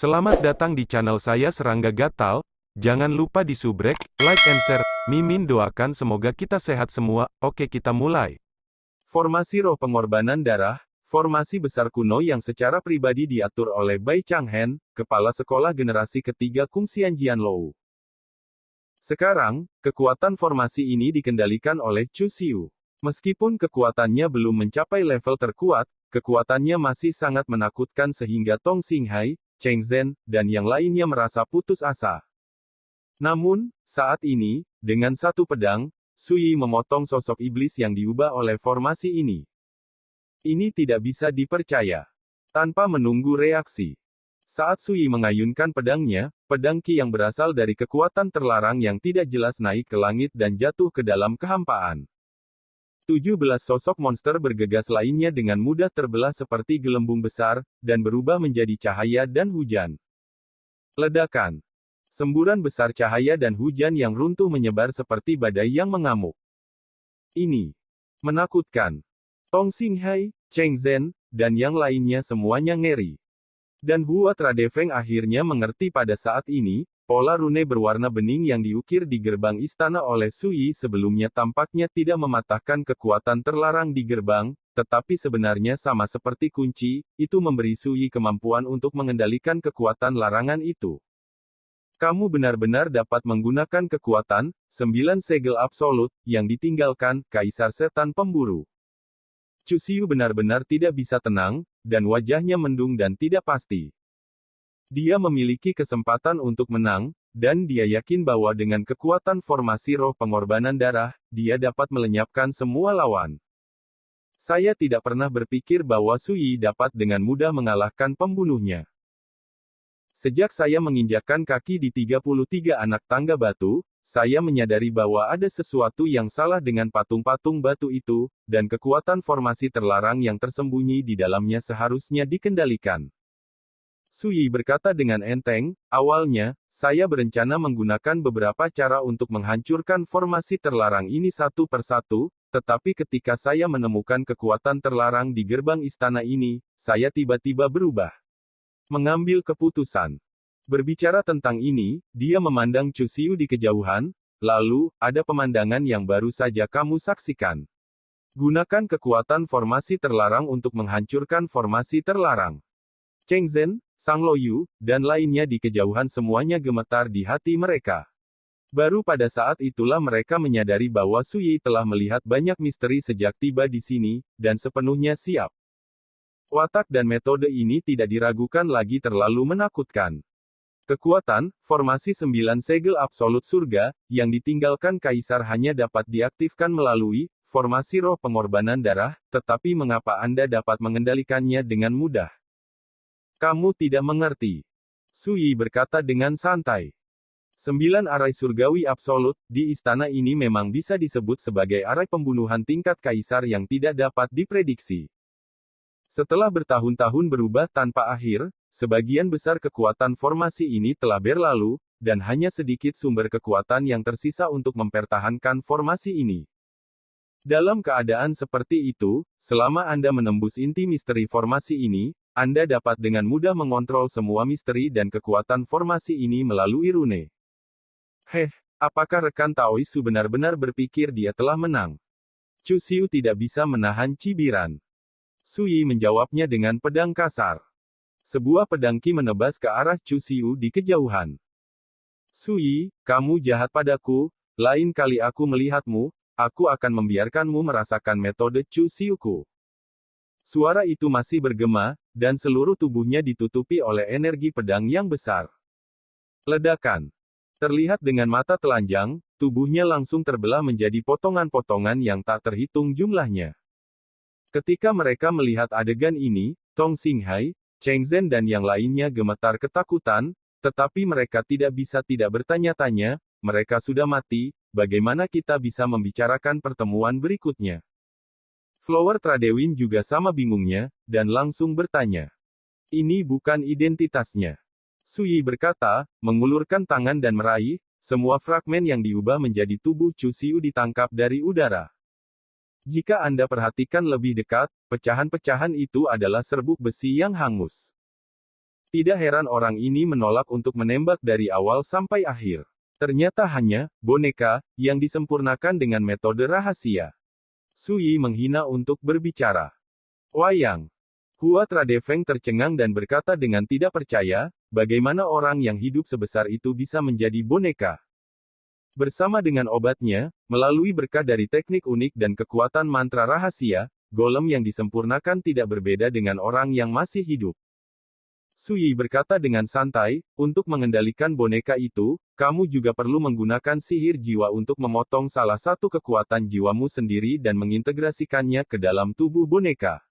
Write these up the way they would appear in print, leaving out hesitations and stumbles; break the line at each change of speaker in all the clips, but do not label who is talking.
Selamat datang di channel saya Serangga Gatal. Jangan lupa di subrek, like and share. Mimin doakan semoga kita sehat semua. Oke, kita mulai.
Formasi roh pengorbanan darah, formasi besar kuno yang secara pribadi diatur oleh Bai Changhen, kepala sekolah generasi ketiga Kungsian Jianlou. Sekarang, kekuatan formasi ini dikendalikan oleh Chu Xiu. Meskipun kekuatannya belum mencapai level terkuat, kekuatannya masih sangat menakutkan sehingga Tong Xinghai, Cheng Zhen, dan yang lainnya merasa putus asa. Namun, saat ini, dengan satu pedang, Sui memotong sosok iblis yang diubah oleh formasi ini. Ini tidak bisa dipercaya. Tanpa menunggu reaksi. Saat Sui mengayunkan pedangnya, pedang Qi yang berasal dari kekuatan terlarang yang tidak jelas naik ke langit dan jatuh ke dalam kehampaan. 17 sosok monster bergegas lainnya dengan mudah terbelah seperti gelembung besar, dan berubah menjadi cahaya dan hujan. Ledakan. Semburan besar cahaya dan hujan yang runtuh menyebar seperti badai yang mengamuk. Ini menakutkan. Tong Xinghai, Cheng Zhen, dan yang lainnya semuanya ngeri. Dan Hua Tradefeng akhirnya mengerti pada saat ini, pola rune berwarna bening yang diukir di gerbang istana oleh Sui sebelumnya tampaknya tidak mematahkan kekuatan terlarang di gerbang, tetapi sebenarnya sama seperti kunci, itu memberi Sui kemampuan untuk mengendalikan kekuatan larangan itu. Kamu benar-benar dapat menggunakan kekuatan, 9 segel absolut, yang ditinggalkan, Kaisar Setan Pemburu. Chu Xiu benar-benar tidak bisa tenang, dan wajahnya mendung dan tidak pasti. Dia memiliki kesempatan untuk menang, dan dia yakin bahwa dengan kekuatan formasi roh pengorbanan darah, dia dapat melenyapkan semua lawan. Saya tidak pernah berpikir bahwa Sui dapat dengan mudah mengalahkan pembunuhnya. Sejak saya menginjakkan kaki di 33 anak tangga batu, saya menyadari bahwa ada sesuatu yang salah dengan patung-patung batu itu, dan kekuatan formasi terlarang yang tersembunyi di dalamnya seharusnya dikendalikan. Sui berkata dengan enteng, awalnya, saya berencana menggunakan beberapa cara untuk menghancurkan formasi terlarang ini satu persatu, tetapi ketika saya menemukan kekuatan terlarang di gerbang istana ini, saya tiba-tiba berubah. Mengambil keputusan. Berbicara tentang ini, dia memandang Chu Xiu di kejauhan, lalu, ada pemandangan yang baru saja kamu saksikan. Gunakan kekuatan formasi terlarang untuk menghancurkan formasi terlarang. Cheng Zhen, Sang Loyu, dan lainnya di kejauhan semuanya gemetar di hati mereka. Baru pada saat itulah mereka menyadari bahwa Sui telah melihat banyak misteri sejak tiba di sini, dan sepenuhnya siap. Watak dan metode ini tidak diragukan lagi terlalu menakutkan. Kekuatan, formasi 9 segel absolut surga, yang ditinggalkan Kaisar hanya dapat diaktifkan melalui, formasi roh pengorbanan darah, tetapi mengapa Anda dapat mengendalikannya dengan mudah? Kamu tidak mengerti. Sui berkata dengan santai. 9 arai surgawi absolut, di istana ini memang bisa disebut sebagai arai pembunuhan tingkat Kaisar yang tidak dapat diprediksi. Setelah bertahun-tahun berubah tanpa akhir, sebagian besar kekuatan formasi ini telah berlalu, dan hanya sedikit sumber kekuatan yang tersisa untuk mempertahankan formasi ini. Dalam keadaan seperti itu, selama Anda menembus inti misteri formasi ini, Anda dapat dengan mudah mengontrol semua misteri dan kekuatan formasi ini melalui rune. Apakah rekan Taoisu benar-benar berpikir dia telah menang? Chu Xiu tidak bisa menahan cibiran. Sui menjawabnya dengan pedang kasar. Sebuah pedang Qi menebas ke arah Chu Xiu di kejauhan. Sui, kamu jahat padaku, lain kali aku melihatmu, aku akan membiarkanmu merasakan metode Chu Xiu-ku. Suara itu masih bergema, dan seluruh tubuhnya ditutupi oleh energi pedang yang besar. Ledakan. Terlihat dengan mata telanjang, tubuhnya langsung terbelah menjadi potongan-potongan yang tak terhitung jumlahnya. Ketika mereka melihat adegan ini, Tong Xinghai, Cheng Zhen dan yang lainnya gemetar ketakutan, tetapi mereka tidak bisa tidak bertanya-tanya, mereka sudah mati, bagaimana kita bisa membicarakan pertemuan berikutnya? Flower Tradewin juga sama bingungnya, dan langsung bertanya. Ini bukan identitasnya. Sui berkata, mengulurkan tangan dan meraih, semua fragmen yang diubah menjadi tubuh Chu Xiu ditangkap dari udara. Jika Anda perhatikan lebih dekat, pecahan-pecahan itu adalah serbuk besi yang hangus. Tidak heran orang ini menolak untuk menembak dari awal sampai akhir. Ternyata hanya boneka yang disempurnakan dengan metode rahasia. Su Yi menghina untuk berbicara. Wayang. Hua Tradefeng tercengang dan berkata dengan tidak percaya, bagaimana orang yang hidup sebesar itu bisa menjadi boneka. Bersama dengan obatnya, melalui berkah dari teknik unik dan kekuatan mantra rahasia, golem yang disempurnakan tidak berbeda dengan orang yang masih hidup. Su Yi berkata dengan santai, untuk mengendalikan boneka itu, kamu juga perlu menggunakan sihir jiwa untuk memotong salah satu kekuatan jiwamu sendiri dan mengintegrasikannya ke dalam tubuh boneka.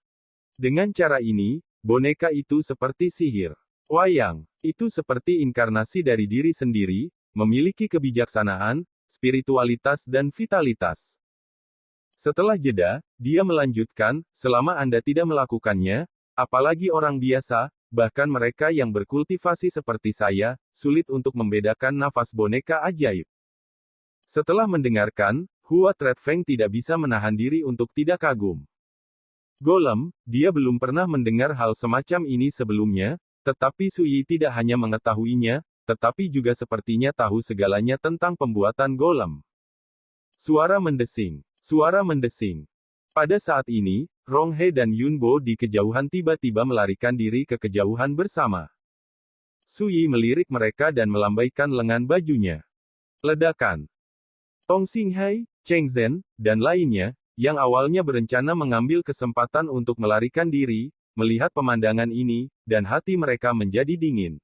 Dengan cara ini, boneka itu seperti sihir. Wayang, itu seperti inkarnasi dari diri sendiri, memiliki kebijaksanaan, spiritualitas dan vitalitas. Setelah jeda, dia melanjutkan, selama Anda tidak melakukannya, apalagi orang biasa, bahkan mereka yang berkultivasi seperti saya, sulit untuk membedakan nafas boneka ajaib. Setelah mendengarkan, Hua Tradefeng tidak bisa menahan diri untuk tidak kagum. Golem, dia belum pernah mendengar hal semacam ini sebelumnya, tetapi Su Yi tidak hanya mengetahuinya, tetapi juga sepertinya tahu segalanya tentang pembuatan golem. Suara mendesing. Suara mendesing. Pada saat ini, Rong He dan Yun Bo di kejauhan tiba-tiba melarikan diri ke kejauhan bersama. Su Yi melirik mereka dan melambaikan lengan bajunya. Ledakan. Tong Xinghai, Cheng Zhen, dan lainnya, yang awalnya berencana mengambil kesempatan untuk melarikan diri, melihat pemandangan ini, dan hati mereka menjadi dingin.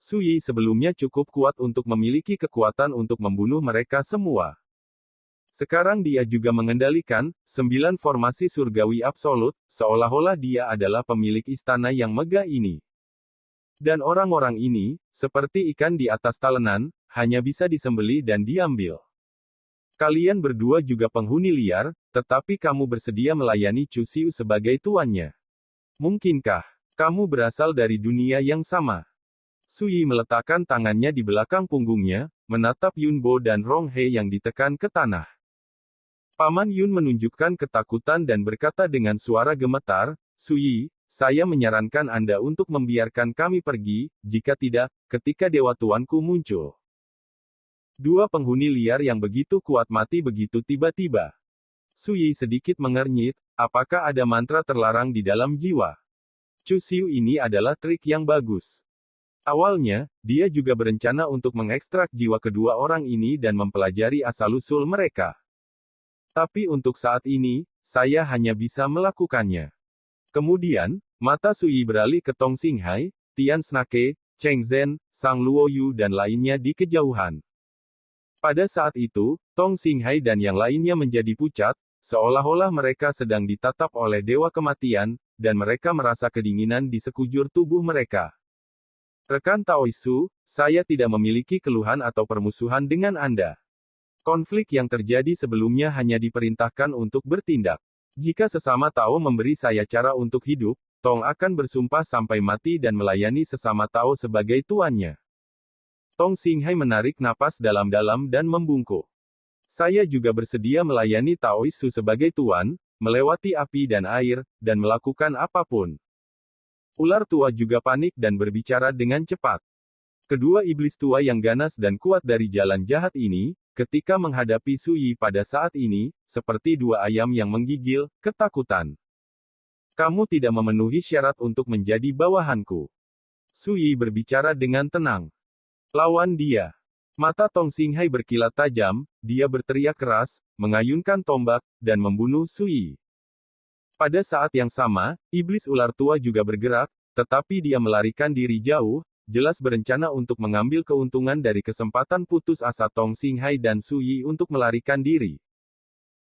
Su Yi sebelumnya cukup kuat untuk memiliki kekuatan untuk membunuh mereka semua. Sekarang dia juga mengendalikan 9 formasi surgawi absolut, seolah-olah dia adalah pemilik istana yang megah ini. Dan orang-orang ini, seperti ikan di atas talenan, hanya bisa disembeli dan diambil. Kalian berdua juga penghuni liar, tetapi kamu bersedia melayani Chu Xiu sebagai tuannya. Mungkinkah kamu berasal dari dunia yang sama? Su Yi meletakkan tangannya di belakang punggungnya, menatap Yun Bo dan Rong He yang ditekan ke tanah. Paman Yun menunjukkan ketakutan dan berkata dengan suara gemetar, Su Yi, saya menyarankan Anda untuk membiarkan kami pergi, jika tidak, ketika Dewa Tuanku muncul. Dua penghuni liar yang begitu kuat mati begitu tiba-tiba. Su Yi sedikit mengernyit, apakah ada mantra terlarang di dalam jiwa? Chu Xiu ini adalah trik yang bagus. Awalnya, dia juga berencana untuk mengekstrak jiwa kedua orang ini dan mempelajari asal-usul mereka. Tapi untuk saat ini, saya hanya bisa melakukannya. Kemudian, mata Su Yi beralih ke Tong Xinghai, Tian Snake, Cheng Zhen, Sang Luoyu dan lainnya di kejauhan. Pada saat itu, Tong Xinghai dan yang lainnya menjadi pucat, seolah-olah mereka sedang ditatap oleh Dewa Kematian, dan mereka merasa kedinginan di sekujur tubuh mereka. Rekan Taoisu, saya tidak memiliki keluhan atau permusuhan dengan Anda. Konflik yang terjadi sebelumnya hanya diperintahkan untuk bertindak. Jika sesama Tao memberi saya cara untuk hidup, Tong akan bersumpah sampai mati dan melayani sesama Tao sebagai tuannya. Tong Xinghai menarik napas dalam-dalam dan membungkuk. Saya juga bersedia melayani Taoisu sebagai tuan, melewati api dan air, dan melakukan apapun. Ular tua juga panik dan berbicara dengan cepat. Kedua iblis tua yang ganas dan kuat dari jalan jahat ini, ketika menghadapi Su Yi pada saat ini, seperti dua ayam yang menggigil, ketakutan. Kamu tidak memenuhi syarat untuk menjadi bawahanku. Su Yi berbicara dengan tenang. Lawan dia. Mata Tong Xinghai berkilat tajam, dia berteriak keras, mengayunkan tombak, dan membunuh Su Yi. Pada saat yang sama, iblis ular tua juga bergerak, tetapi dia melarikan diri jauh, jelas berencana untuk mengambil keuntungan dari kesempatan putus asa Tong Xinghai dan Su Yi untuk melarikan diri.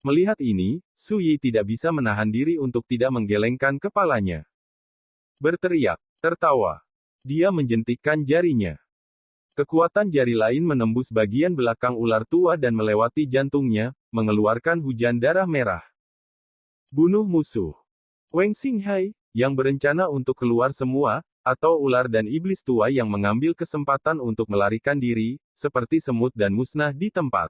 Melihat ini, Su Yi tidak bisa menahan diri untuk tidak menggelengkan kepalanya. Berteriak, tertawa. Dia menjentikkan jarinya. Kekuatan jari lain menembus bagian belakang ular tua dan melewati jantungnya, mengeluarkan hujan darah merah. Bunuh musuh. Wang Xinghai, yang berencana untuk keluar semua, atau ular dan iblis tua yang mengambil kesempatan untuk melarikan diri, seperti semut dan musnah di tempat.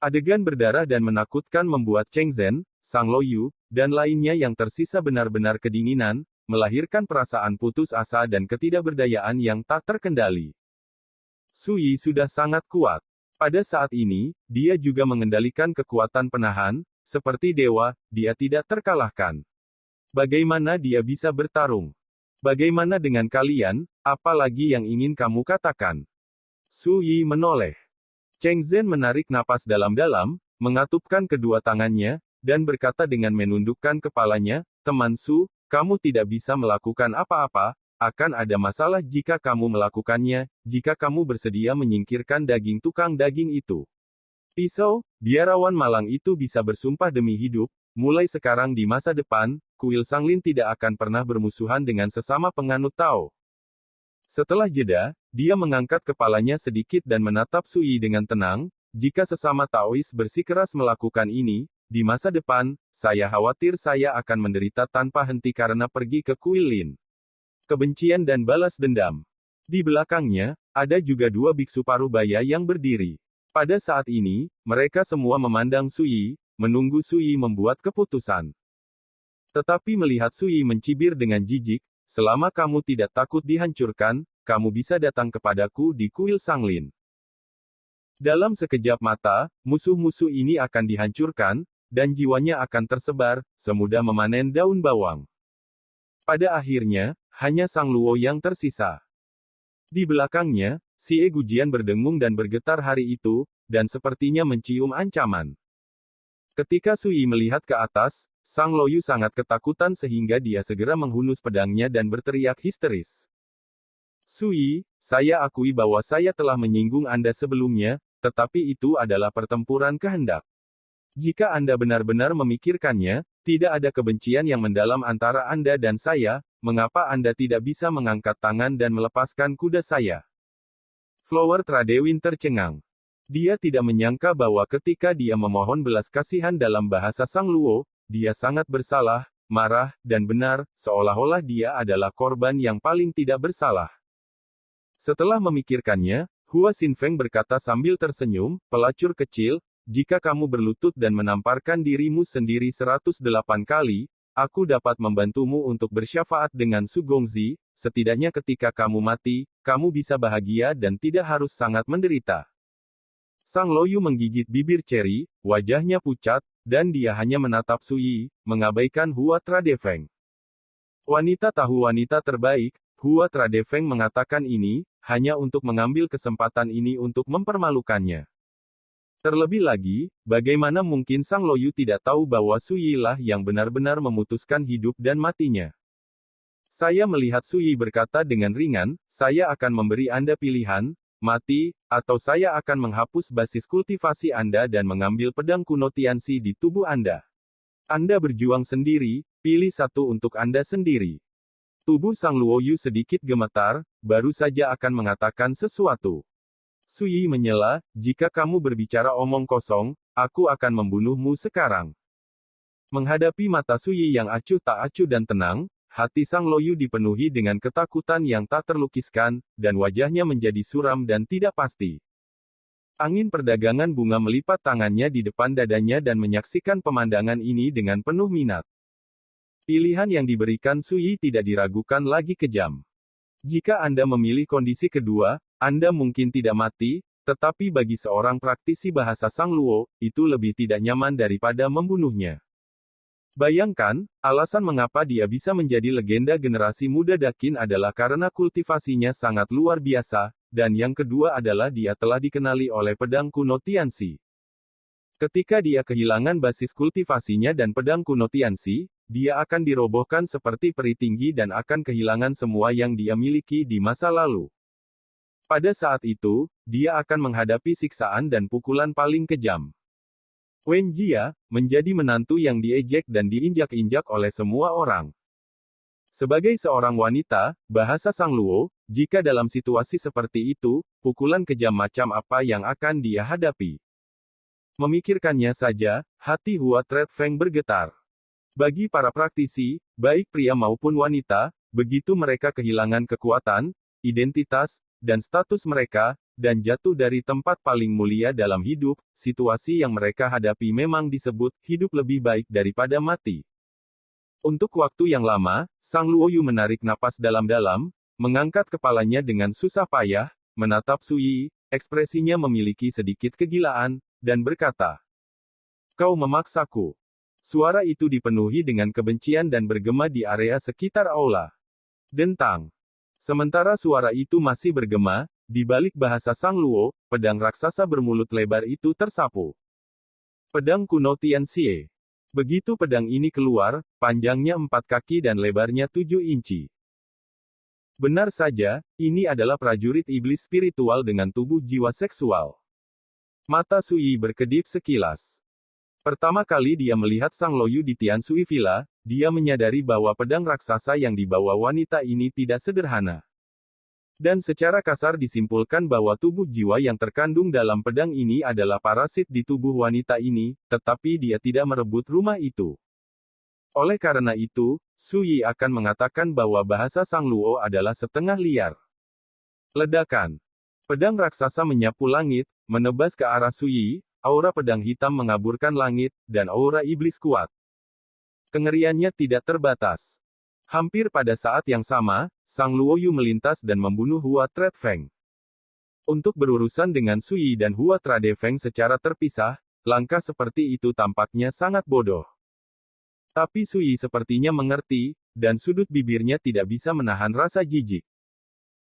Adegan berdarah dan menakutkan membuat Cheng Zhen, Sang Luoyu, dan lainnya yang tersisa benar-benar kedinginan, melahirkan perasaan putus asa dan ketidakberdayaan yang tak terkendali. Su Yi sudah sangat kuat. Pada saat ini, dia juga mengendalikan kekuatan penahan, seperti dewa, dia tidak terkalahkan. Bagaimana dia bisa bertarung? Bagaimana dengan kalian, apalagi yang ingin kamu katakan? Su Yi menoleh. Cheng Zhen menarik napas dalam-dalam, mengatupkan kedua tangannya, dan berkata dengan menundukkan kepalanya, "Teman Su, kamu tidak bisa melakukan apa-apa, akan ada masalah jika kamu melakukannya, jika kamu bersedia menyingkirkan daging tukang daging itu." Pisau, biarawan malang itu bisa bersumpah demi hidup, mulai sekarang di masa depan, kuil Sanglin tidak akan pernah bermusuhan dengan sesama penganut Tao. Setelah jeda, dia mengangkat kepalanya sedikit dan menatap Su Yi dengan tenang, "Jika sesama Taois bersikeras melakukan ini, di masa depan, saya khawatir saya akan menderita tanpa henti karena pergi ke kuil Lin." Kebencian dan balas dendam. Di belakangnya, ada juga dua biksu parubaya yang berdiri. Pada saat ini, mereka semua memandang Su Yi, menunggu Su Yi membuat keputusan. Tetapi melihat Su Yi mencibir dengan jijik, "Selama kamu tidak takut dihancurkan, kamu bisa datang kepadaku di kuil Sanglin." Dalam sekejap mata, musuh-musuh ini akan dihancurkan, dan jiwanya akan tersebar, semudah memanen daun bawang. Pada akhirnya, hanya Sang Luo yang tersisa. Di belakangnya, Si E Gujian berdengung dan bergetar hari itu, dan sepertinya mencium ancaman. Ketika Su Yi melihat ke atas, Sang Luoyu sangat ketakutan sehingga dia segera menghunus pedangnya dan berteriak histeris. "Su Yi, saya akui bahwa saya telah menyinggung Anda sebelumnya, tetapi itu adalah pertempuran kehendak. Jika Anda benar-benar memikirkannya, tidak ada kebencian yang mendalam antara Anda dan saya, mengapa Anda tidak bisa mengangkat tangan dan melepaskan kuda saya?" Flower Tradewin tercengang. Dia tidak menyangka bahwa ketika dia memohon belas kasihan dalam bahasa Sang Luo, dia sangat bersalah, marah, dan benar, seolah-olah dia adalah korban yang paling tidak bersalah. Setelah memikirkannya, Hua Xinfeng berkata sambil tersenyum, "Pelacur kecil, jika kamu berlutut dan menamparkan dirimu sendiri 108 kali, aku dapat membantumu untuk bersyafaat dengan Su Gongzi, setidaknya ketika kamu mati, kamu bisa bahagia dan tidak harus sangat menderita." Sang Luoyu menggigit bibir ceri, wajahnya pucat, dan dia hanya menatap Su Yi, mengabaikan Hua Tradefeng. "Wanita tahu wanita terbaik," Hua Tradefeng mengatakan ini, hanya untuk mengambil kesempatan ini untuk mempermalukannya. Terlebih lagi, bagaimana mungkin Sang Luoyu tidak tahu bahwa Su Yi lah yang benar-benar memutuskan hidup dan matinya. Saya melihat Su Yi berkata dengan ringan, "Saya akan memberi Anda pilihan, mati, atau saya akan menghapus basis kultivasi Anda dan mengambil pedang kuno Tianxi di tubuh Anda. Anda berjuang sendiri, pilih satu untuk Anda sendiri." Tubuh Sang Luoyu sedikit gemetar, baru saja akan mengatakan sesuatu. Su Yi menyela, "Jika kamu berbicara omong kosong, aku akan membunuhmu sekarang." Menghadapi mata Su Yi yang acuh tak acuh dan tenang, hati Sang Luoyu dipenuhi dengan ketakutan yang tak terlukiskan, dan wajahnya menjadi suram dan tidak pasti. Angin perdagangan bunga melipat tangannya di depan dadanya dan menyaksikan pemandangan ini dengan penuh minat. Pilihan yang diberikan Su Yi tidak diragukan lagi kejam. Jika Anda memilih kondisi kedua, Anda mungkin tidak mati, tetapi bagi seorang praktisi bahasa Sang Luo, itu lebih tidak nyaman daripada membunuhnya. Bayangkan, alasan mengapa dia bisa menjadi legenda generasi muda Dakin adalah karena kultivasinya sangat luar biasa, dan yang kedua adalah dia telah dikenali oleh pedang kuno Tianxi. Ketika dia kehilangan basis kultivasinya dan pedang kuno Tianxi, dia akan dirobohkan seperti peri tinggi dan akan kehilangan semua yang dia miliki di masa lalu. Pada saat itu, dia akan menghadapi siksaan dan pukulan paling kejam. Wen Jia, menjadi menantu yang diejek dan diinjak-injak oleh semua orang. Sebagai seorang wanita, bahasa Sang Luo, jika dalam situasi seperti itu, pukulan kejam macam apa yang akan dia hadapi? Memikirkannya saja, hati Hua Tradefeng bergetar. Bagi para praktisi, baik pria maupun wanita, begitu mereka kehilangan kekuatan, identitas, dan status mereka, dan jatuh dari tempat paling mulia dalam hidup, situasi yang mereka hadapi memang disebut hidup lebih baik daripada mati. Untuk waktu yang lama, Sang Luoyu menarik napas dalam-dalam, mengangkat kepalanya dengan susah payah, menatap Sui, ekspresinya memiliki sedikit kegilaan, dan berkata, "Kau memaksaku." Suara itu dipenuhi dengan kebencian dan bergema di area sekitar aula. Dentang. Sementara suara itu masih bergema, di balik bahasa Sang Luo, pedang raksasa bermulut lebar itu tersapu. Pedang kuno Tianxie. Begitu pedang ini keluar, panjangnya 4 kaki dan lebarnya 7 inci. Benar saja, ini adalah prajurit iblis spiritual dengan tubuh jiwa seksual. Mata Sui berkedip sekilas. Pertama kali dia melihat Sang Luoyu di Tiansui Villa, dia menyadari bahwa pedang raksasa yang dibawa wanita ini tidak sederhana. Dan secara kasar disimpulkan bahwa tubuh jiwa yang terkandung dalam pedang ini adalah parasit di tubuh wanita ini, tetapi dia tidak merebut rumah itu. Oleh karena itu, Sui akan mengatakan bahwa bahasa Sang Luo adalah setengah liar. Ledakan. Pedang raksasa menyapu langit, menebas ke arah Sui, aura pedang hitam mengaburkan langit, dan aura iblis kuat. Kengeriannya tidak terbatas. Hampir pada saat yang sama, Sang Luoyu melintas dan membunuh Hua Tredfeng. Untuk berurusan dengan Sui dan Hua Tredfeng secara terpisah, langkah seperti itu tampaknya sangat bodoh. Tapi Sui sepertinya mengerti, dan sudut bibirnya tidak bisa menahan rasa jijik.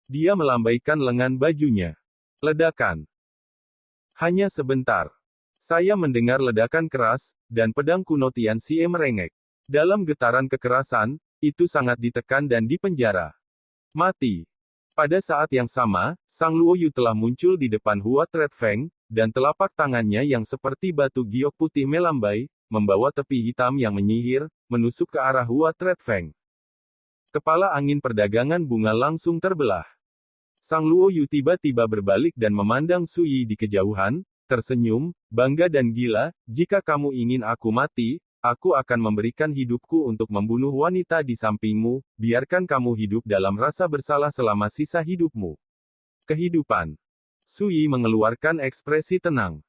Dia melambaikan lengan bajunya. Ledakan. Hanya sebentar. Saya mendengar ledakan keras, dan pedang kuno Tianxie merengek. Dalam getaran kekerasan, itu sangat ditekan dan dipenjara. Mati. Pada saat yang sama, Sang Luoyu telah muncul di depan Hua Tredfeng, dan telapak tangannya yang seperti batu giok putih melambai, membawa tepi hitam yang menyihir, menusuk ke arah Hua Tredfeng. Kepala angin perdagangan bunga langsung terbelah. Sang Luoyu tiba-tiba berbalik dan memandang Sui di kejauhan, tersenyum, bangga dan gila, "Jika kamu ingin aku mati, aku akan memberikan hidupku untuk membunuh wanita di sampingmu, biarkan kamu hidup dalam rasa bersalah selama sisa hidupmu." Kehidupan. Sui mengeluarkan ekspresi tenang.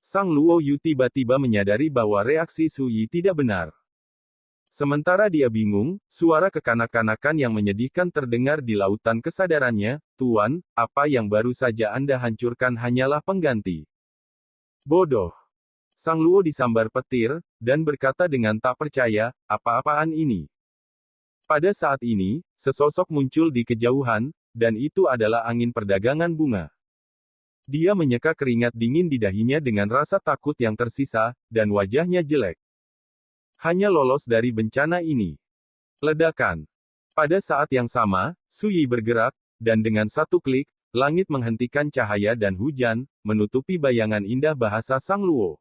Sang Luoyu tiba-tiba menyadari bahwa reaksi Sui tidak benar. Sementara dia bingung, suara kekanak-kanakan yang menyedihkan terdengar di lautan kesadarannya, "Tuan, apa yang baru saja Anda hancurkan hanyalah pengganti." Bodoh. Sang Luo disambar petir, dan berkata dengan tak percaya, "Apa-apaan ini?" Pada saat ini, sesosok muncul di kejauhan, dan itu adalah angin perdagangan bunga. Dia menyeka keringat dingin di dahinya dengan rasa takut yang tersisa, dan wajahnya jelek. Hanya lolos dari bencana ini. Ledakan. Pada saat yang sama, Sui bergerak, dan dengan satu klik, langit menghentikan cahaya dan hujan, menutupi bayangan indah bahasa Sang Luo.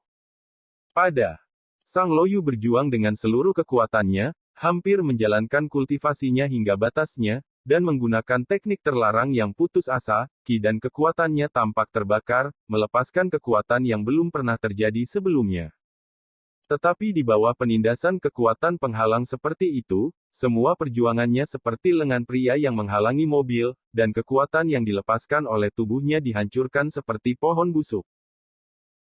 Sang Luoyu berjuang dengan seluruh kekuatannya, hampir menjalankan kultivasinya hingga batasnya, dan menggunakan teknik terlarang yang putus asa, ki dan kekuatannya tampak terbakar, melepaskan kekuatan yang belum pernah terjadi sebelumnya. Tetapi di bawah penindasan kekuatan penghalang seperti itu, semua perjuangannya seperti lengan pria yang menghalangi mobil, dan kekuatan yang dilepaskan oleh tubuhnya dihancurkan seperti pohon busuk.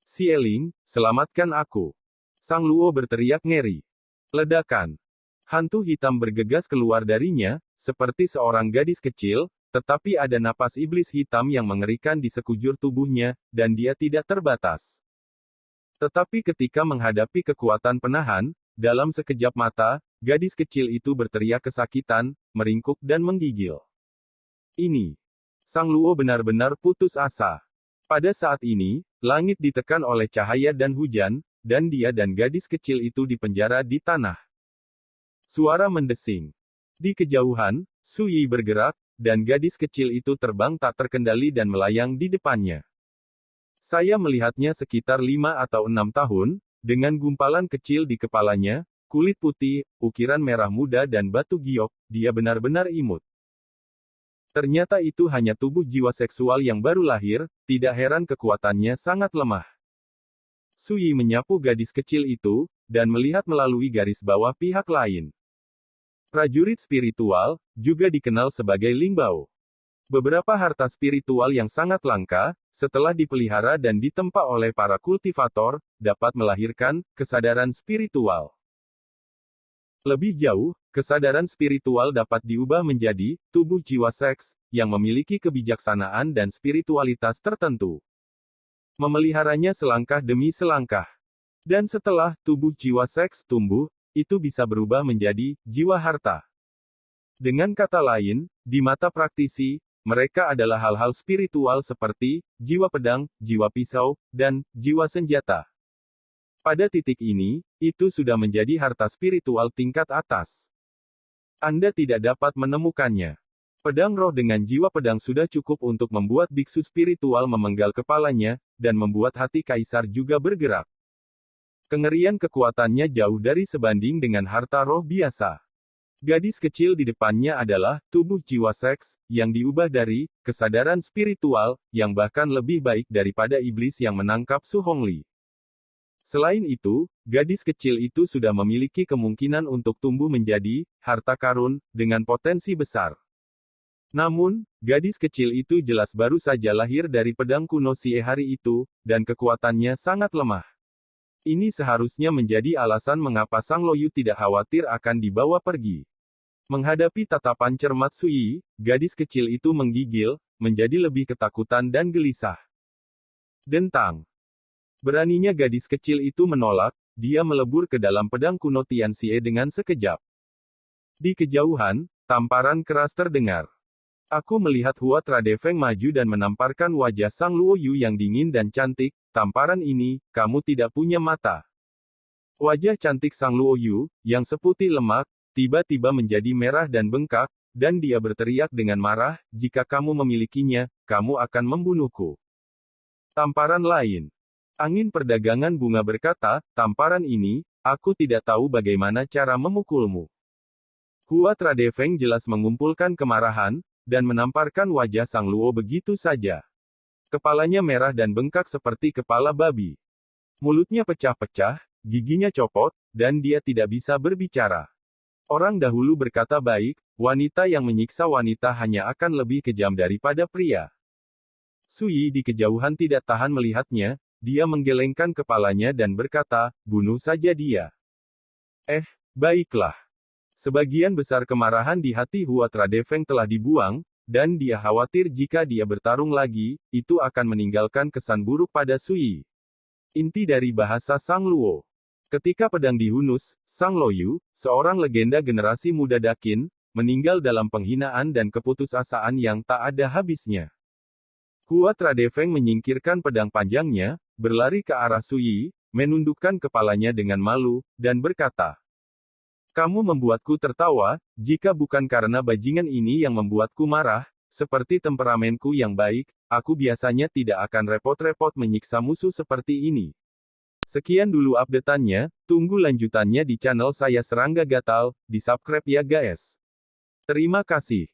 "Xieling, selamatkan aku!" Sang Luo berteriak ngeri. Ledakan. Hantu hitam bergegas keluar darinya, seperti seorang gadis kecil, tetapi ada napas iblis hitam yang mengerikan di sekujur tubuhnya, dan dia tidak terbatas. Tetapi ketika menghadapi kekuatan penahan, dalam sekejap mata, gadis kecil itu berteriak kesakitan, meringkuk dan menggigil. Ini. Sang Luo benar-benar putus asa. Pada saat ini, langit ditekan oleh cahaya dan hujan, dan dia dan gadis kecil itu dipenjara di tanah. Suara mendesing. Di kejauhan, Sui bergerak, dan gadis kecil itu terbang tak terkendali dan melayang di depannya. Saya melihatnya sekitar 5 atau 6 tahun, dengan gumpalan kecil di kepalanya, kulit putih, ukiran merah muda dan batu giok, dia benar-benar imut. Ternyata itu hanya tubuh jiwa seksual yang baru lahir, tidak heran kekuatannya sangat lemah. Sui menyapu gadis kecil itu, dan melihat melalui garis bawah pihak lain. Prajurit spiritual, juga dikenal sebagai Lingbao. Beberapa harta spiritual yang sangat langka, setelah dipelihara dan ditempa oleh para kultivator, dapat melahirkan kesadaran spiritual. Lebih jauh, kesadaran spiritual dapat diubah menjadi tubuh jiwa seks yang memiliki kebijaksanaan dan spiritualitas tertentu. Memeliharanya selangkah demi selangkah. Dan setelah tubuh jiwa seks tumbuh, itu bisa berubah menjadi jiwa harta. Dengan kata lain, di mata praktisi, mereka adalah hal-hal spiritual seperti jiwa pedang, jiwa pisau, dan jiwa senjata. Pada titik ini, itu sudah menjadi harta spiritual tingkat atas. Anda tidak dapat menemukannya. Pedang roh dengan jiwa pedang sudah cukup untuk membuat biksu spiritual memenggal kepalanya, dan membuat hati kaisar juga bergerak. Kengerian kekuatannya jauh dari sebanding dengan harta roh biasa. Gadis kecil di depannya adalah tubuh jiwa seks, yang diubah dari kesadaran spiritual, yang bahkan lebih baik daripada iblis yang menangkap Su Hongli. Selain itu, gadis kecil itu sudah memiliki kemungkinan untuk tumbuh menjadi harta karun dengan potensi besar. Namun, gadis kecil itu jelas baru saja lahir dari pedang kuno Sie hari itu, dan kekuatannya sangat lemah. Ini seharusnya menjadi alasan mengapa Sang Loyu tidak khawatir akan dibawa pergi. Menghadapi tatapan cermat Sui, gadis kecil itu menggigil, menjadi lebih ketakutan dan gelisah. Dentang. Beraninya gadis kecil itu menolak, dia melebur ke dalam pedang kuno Tianxie dengan sekejap. Di kejauhan, tamparan keras terdengar. Aku melihat Hua Tradefeng maju dan menamparkan wajah Sang Luoyu yang dingin dan cantik. Tamparan ini, kamu tidak punya mata. Wajah cantik Sang Luoyu, yang seputih lemak, tiba-tiba menjadi merah dan bengkak, dan dia berteriak dengan marah, jika kamu memilikinya, kamu akan membunuhku. Tamparan lain. Angin perdagangan bunga berkata, tamparan ini, aku tidak tahu bagaimana cara memukulmu. Hua Tradefeng jelas mengumpulkan kemarahan, dan menamparkan wajah Sang Luo begitu saja. Kepalanya merah dan bengkak seperti kepala babi. Mulutnya pecah-pecah, giginya copot, dan dia tidak bisa berbicara. Orang dahulu berkata baik, wanita yang menyiksa wanita hanya akan lebih kejam daripada pria. Sui di kejauhan tidak tahan melihatnya, dia menggelengkan kepalanya dan berkata, bunuh saja dia. Baiklah. Sebagian besar kemarahan di hati Hua Tradefeng telah dibuang, dan dia khawatir jika dia bertarung lagi, itu akan meninggalkan kesan buruk pada Sui. Inti dari bahasa Sang Luo. Ketika pedang dihunus, Sang Loyu, seorang legenda generasi muda Dakin, meninggal dalam penghinaan dan keputusasaan yang tak ada habisnya. Hua Tradefeng menyingkirkan pedang panjangnya, berlari ke arah Sui, menundukkan kepalanya dengan malu, dan berkata, kamu membuatku tertawa, jika bukan karena bajingan ini yang membuatku marah, seperti temperamenku yang baik, aku biasanya tidak akan repot-repot menyiksa musuh seperti ini. Sekian dulu update-annya, tunggu lanjutannya di channel saya Serangga Gatal, di subscribe ya guys. Terima kasih.